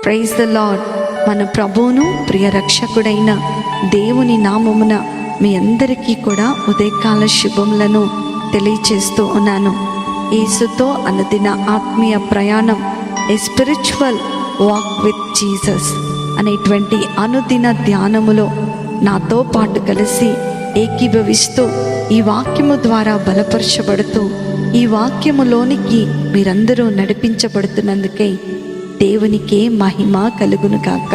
Praise the lord. మన ప్రభువును ప్రియ రక్షకుడైన దేవుని నామమున మీ అందరికీ కూడా ఉదయకాల శుభములను తెలియచేస్తూ ఉన్నాను. యేసుతో అనుదిన ఆత్మీయ ప్రయాణం, a spiritual walk with Jesus అనేటువంటి అనుదిన ధ్యానములో నాతో పాటు కలిసి ఏకీభవిస్తూ ఈ వాక్యము ద్వారా బలపరచబడుతూ ఈ వాక్యములోనికి మీరందరూ నడిపించబడుతున్నందుకే దేవునికే మహిమ కలుగును కాక.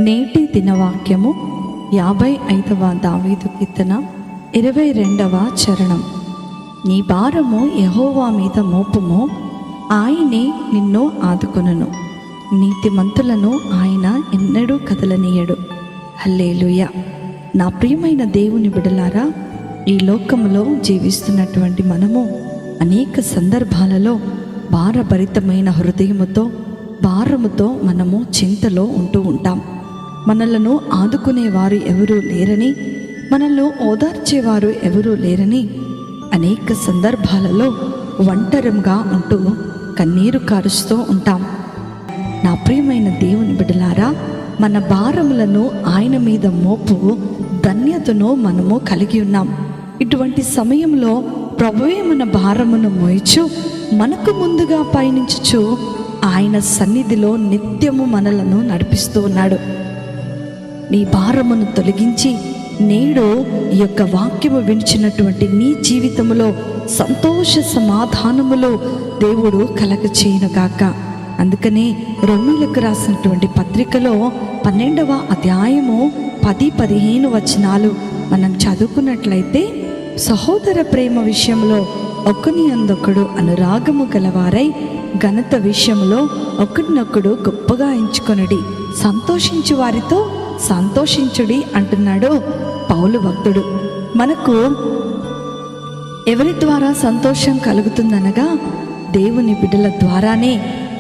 నేటి దినవాక్యము 55వ దావీదు కీర్తన 22వ చరణం. నీ భారము యెహోవా మీద మోపుము, ఆయనే నిన్ను ఆదుకొనును. నీతిమంతులను ఆయన ఎన్నడూ కదలనీయడు. హల్లెలూయా. నా ప్రియమైన దేవుని బిడ్డలారా, ఈ లోకములో జీవిస్తున్నటువంటి మనము అనేక సందర్భాలలో భారభరితమైన హృదయముతో, భారముతో మనము చింతలో ఉంటూ ఉంటాం. మనలను ఆదుకునేవారు ఎవరూ లేరని, మనల్ని ఓదార్చేవారు ఎవరూ లేరని అనేక సందర్భాలలో ఒంటరిగా ఉంటూ కన్నీరు కారుస్తూ ఉంటాం. నా ప్రియమైన దేవుని బిడ్డలారా, మన భారములను ఆయన మీద మోపు ధన్యతను మనము కలిగి ఉన్నాం. ఇటువంటి సమయంలో ప్రభువే మన భారమును మోయచ్చు, మనకు ముందుగా పయనించుచు ఆయన సన్నిధిలో నిత్యము మనలను నడిపిస్తూ ఉన్నాడు. నీ భారమును తొలగించి నేడు ఈ యొక్క వాక్యము వినిచినటువంటి నీ జీవితములో సంతోష సమాధానములో దేవుడు కలగచేయునుగాక. అందుకనే రోమీయులకు రాసినటువంటి పత్రికలో 12వ అధ్యాయము 10-15 వచనాలు మనం చదువుకున్నట్లయితే, సహోదర ప్రేమ విషయంలో ఒకని అందొకడు అనురాగము గలవారై ఘనత విషయంలో ఒకరినొకడు గొప్పగా ఎంచుకొనుడి, సంతోషించు వారితో సంతోషించుడి అంటున్నాడు పౌలు భక్తుడు. మనకు ఎవరి ద్వారా సంతోషం కలుగుతుందనగా దేవుని బిడ్డల ద్వారానే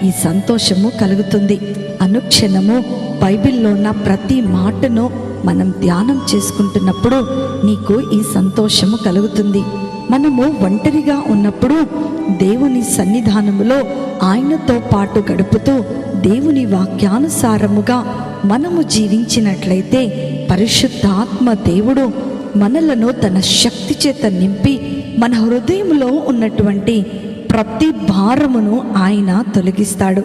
ఈ సంతోషము కలుగుతుంది. అనుక్షణము బైబిల్లో ఉన్న ప్రతి మాటను మనం ధ్యానం చేసుకుంటున్నప్పుడు నీకు ఈ సంతోషము కలుగుతుంది. మనము ఒంటరిగా ఉన్నప్పుడు దేవుని సన్నిధానములో ఆయనతో పాటు గడుపుతూ దేవుని వాక్యానుసారముగా మనము జీవించినట్లయితే పరిశుద్ధాత్మ దేవుడు మనలను తన శక్తి చేత నింపి మన హృదయంలో ఉన్నటువంటి ప్రతి భారమును ఆయన తొలగిస్తాడు.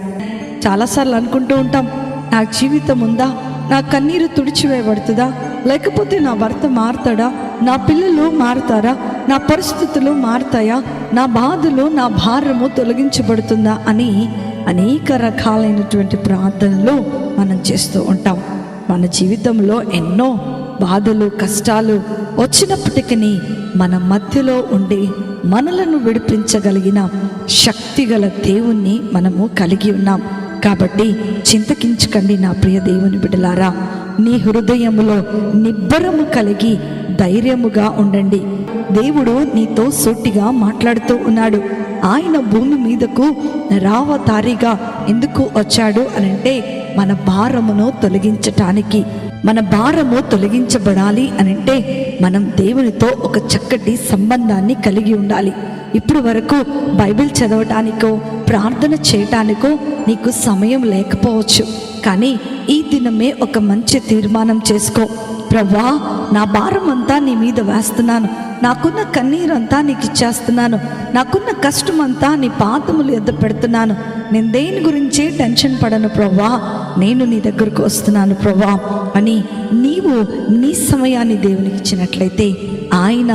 చాలాసార్లు అనుకుంటూ ఉంటాం, నా జీవితం ఉందా, నా కన్నీరు తుడిచివేయబడుతుందా, లేకపోతే నా భర్త మారుతాడా, నా పిల్లలు మారుతారా, నా పరిస్థితులు మారుతాయా, నా బాధలు, నా భారము తొలగించబడుతుందా అని అనేక రకాలైనటువంటి ప్రార్థనలు మనం చేస్తూ ఉంటాం. మన జీవితంలో ఎన్నో బాధలు, కష్టాలు వచ్చినప్పటికీ మన మధ్యలో ఉండి మనలను విడిపించగలిగిన శక్తిగల దేవుణ్ణి మనము కలిగి ఉన్నాం. కాబట్టి చింతకించకండి నా ప్రియ దేవుని బిడ్డలారా. నీ హృదయములో నిబ్బరము కలిగి ధైర్యముగా ఉండండి. దేవుడు నీతో సూటిగా మాట్లాడుతూ ఉన్నాడు. ఆయన భూమి మీదకు రావతారిగా ఎందుకు వచ్చాడు అనంటే మన భారమును తొలగించటానికి. మన భారము తొలగించబడాలి అనంటే మనం దేవునితో ఒక చక్కటి సంబంధాన్ని కలిగి ఉండాలి. ఇప్పుడు వరకు బైబిల్ చదవటానికో ప్రార్థన చేయటానికో నీకు సమయం లేకపోవచ్చు, కానీ ఈ దినమే ఒక మంచి తీర్మానం చేసుకో. ప్రభువా, నా భారం అంతా నీ మీద వేస్తున్నాను, నాకున్న కన్నీరంతా నీకు ఇచ్చేస్తున్నాను, నాకున్న కష్టం అంతా నీ పాదముల యొద్ద పెడుతున్నాను, నేను దేని గురించి టెన్షన్ పడను ప్రభువా, నేను నీ దగ్గరకు వస్తున్నాను ప్రభువా అని నీవు నీ సమయాన్ని దేవునికి ఇచ్చినట్లయితే ఆయన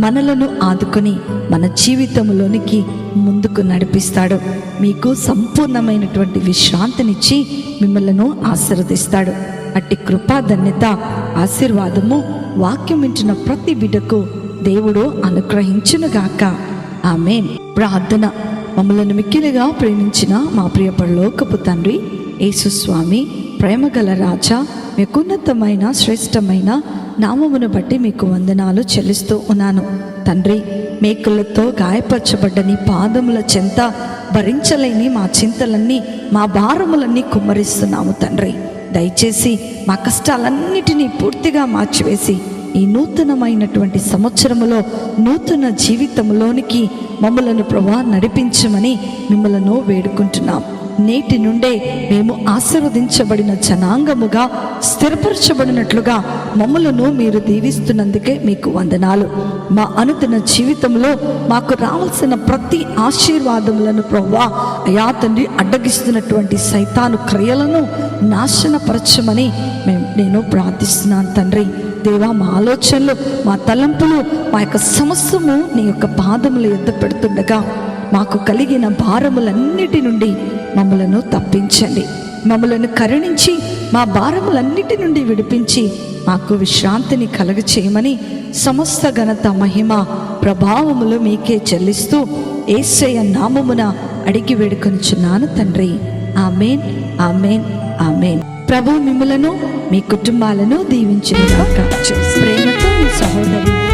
మనలను ఆదుకొని మన జీవితంలోనికి ముందుకు నడిపిస్తాడు. మీకు సంపూర్ణమైనటువంటి విశ్రాంతినిచ్చి మిమ్మల్ని ఆశీర్వదిస్తాడు. అట్టి కృపా ధన్యత, ఆశీర్వాదము వాక్యం వింటున్న ప్రతి బిడ్డకు దేవుడు అనుగ్రహించునుగాక. ఆమేన్. ప్రార్థన. మమ్మలను మిక్కిలిగా ప్రేమించిన మా ప్రియ పరలోకపు తండ్రి యేసు స్వామి, ప్రేమగల రాజా, మీకు ఉన్నతమైన శ్రేష్టమైన నామమును బట్టి మీకు వందనాలు చెల్లిస్తూ ఉన్నాను తండ్రి. మేకులతో గాయపరచబడ్డ నీ పాదముల చెంత భరించలేని మా చింతలన్నీ, మా భారములన్నీ కుమ్మరిస్తున్నాము తండ్రి. దయచేసి మా కష్టాలన్నిటినీ పూర్తిగా మార్చివేసి ఈ నూతనమైనటువంటి సంవత్సరములో నూతన జీవితంలోనికి మమ్మలను ప్రభువా నడిపించమని మిమ్మలను వేడుకుంటున్నాం. నేటి నుండే మేము ఆశీర్వదించబడిన జనాంగముగా స్థిరపరచబడినట్లుగా మమ్మలను మీరు దీవిస్తున్నందుకే మీకు వందనాలు. మా అనుదిన జీవితంలో మాకు రావాల్సిన ప్రతి ఆశీర్వాదములను ప్రభువా అయా తండ్రి అడ్డగిస్తున్నటువంటి సైతాను క్రియలను నాశనపరచమని నేను ప్రార్థిస్తున్నాను తండ్రి. దేవా, మా ఆలోచనలు, మా తలంపులు, మా యొక్క సమస్తము నీ యొక్క పాదముల యొద్ద పెడుతుండగా మాకు కలిగిన భారములన్నిటి నుండి మమ్మలను తప్పించండి. మమ్మలను కరుణించి మా భారములన్నిటి నుండి విడిపించి మాకు విశ్రాంతిని కలుగచేయమని సమస్త ఘనత, మహిమ, ప్రభావములు మీకే చెల్లిస్తూ యేసయ్య నామమున అడిగి వేడుకొనుచున్నాను తండ్రి. ఆమేన్, ఆమేన్, ఆమేన్. ప్రభు మిమ్ములను మీ కుటుంబాలను దీవించును గాక. ప్రేమతో మీ సహోదరి